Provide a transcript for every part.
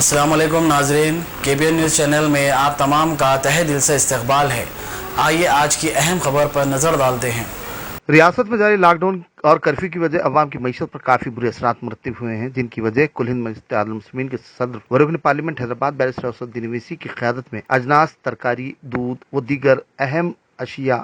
अस्सलाम वालेकुम नाजरीन, KBN न्यूज़ चैनल में आप तमाम का तहे दिल से इस्तकबाल है। आइए आज की अहम खबर पर नज़र डालते हैं। रियासत में जारी लॉकडाउन और कर्फ्यू की वजह अवाम की मईशत पर काफी बुरे असरात मुरतब हुए हैं, जिनकी वजह कुल हिंद मजलिस आलम मुस्लिमीन के सदर व रुकन पार्लियामेंट हैदराबाद बैरिस्टर असदुद्दीन ओवैसी की क़यादत में अजनास, तरकारी, दूध व दीगर अहम अशिया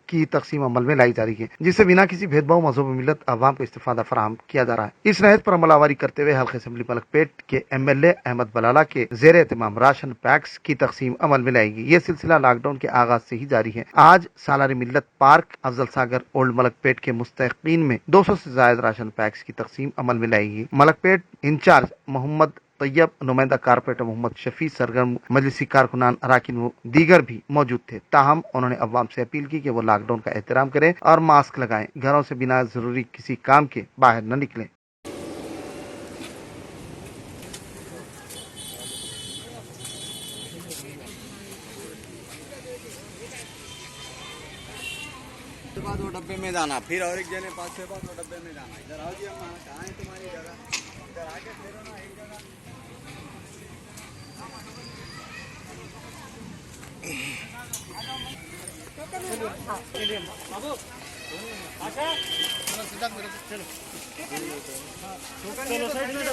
की तकसीम अमल में लाई जा रही है, जिससे बिना किसी भेदभाव मजहब मिलत अवाम को इस्तेफादा फराहम किया जा रहा है। इस नहज पर अमल आवारी करते हुए हल्के असेंबली मलकपेट के MLA अहमद बलाला के जेर एहतमाम राशन पैक्स की तकसीम अमल में लाएगी। ये सिलसिला लॉकडाउन के आगाज से ही जारी है। आज सालार मिल्लत पार्क अफजल सागर ओल्ड मलकपेट के मुस्तकीन में 200 से ज्यादा राशन पैक्स की तकसीम अमल में लाएगी। मलकपेट इंचार्ज मोहम्मद तैयब, नुमाइंदा कारपोरेटर मोहम्मद शफी, सरगर्म मजलिसी कारकुनान, अराकीन व दीगर भी मौजूद थे। ताहम उन्होंने अवाम से अपील की कि वो लॉकडाउन का एहतराम करें और मास्क लगाएं, घरों से बिना जरूरी किसी काम के बाहर न निकलें। दो डब्बे में जाना, फिर और एक जने पास से दो डब्बे में जाना। इधर आओ जी, अम्मा कहाँ है तुम्हारी जगह? इधर आके फेरो ना एक जगह। बाबू आशा चलो सीधा मेरे से चलो चलो साइड में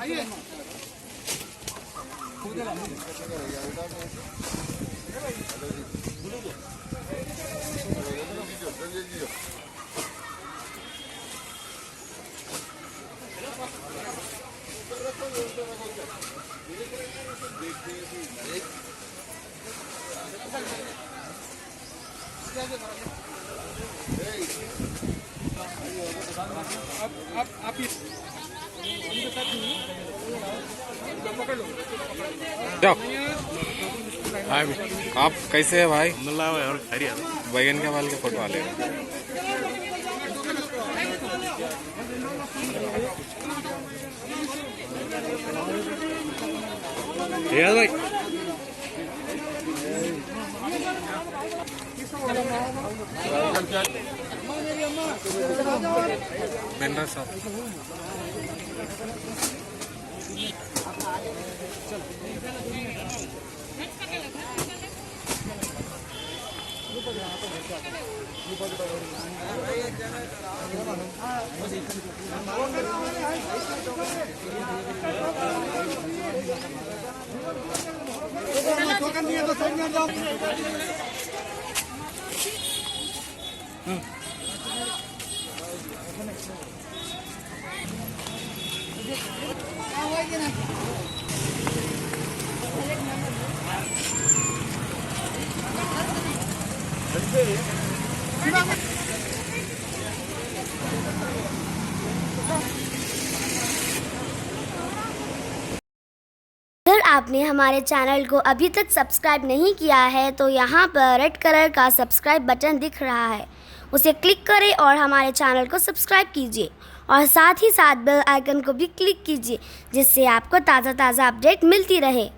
आइए आप आप कैसे है भाई? और खैरियत। बैगन के बाल के फोटो वाले भाई मेंढा साहब टोकन दिए तो साइड में जाओ। अगर आपने हमारे चैनल को अभी तक सब्सक्राइब नहीं किया है तो यहाँ पर रेड कलर का सब्सक्राइब बटन दिख रहा है, उसे क्लिक करें और हमारे चैनल को सब्सक्राइब कीजिए और साथ ही साथ बेल आइकन को भी क्लिक कीजिए, जिससे आपको ताज़ा अपडेट मिलती रहे।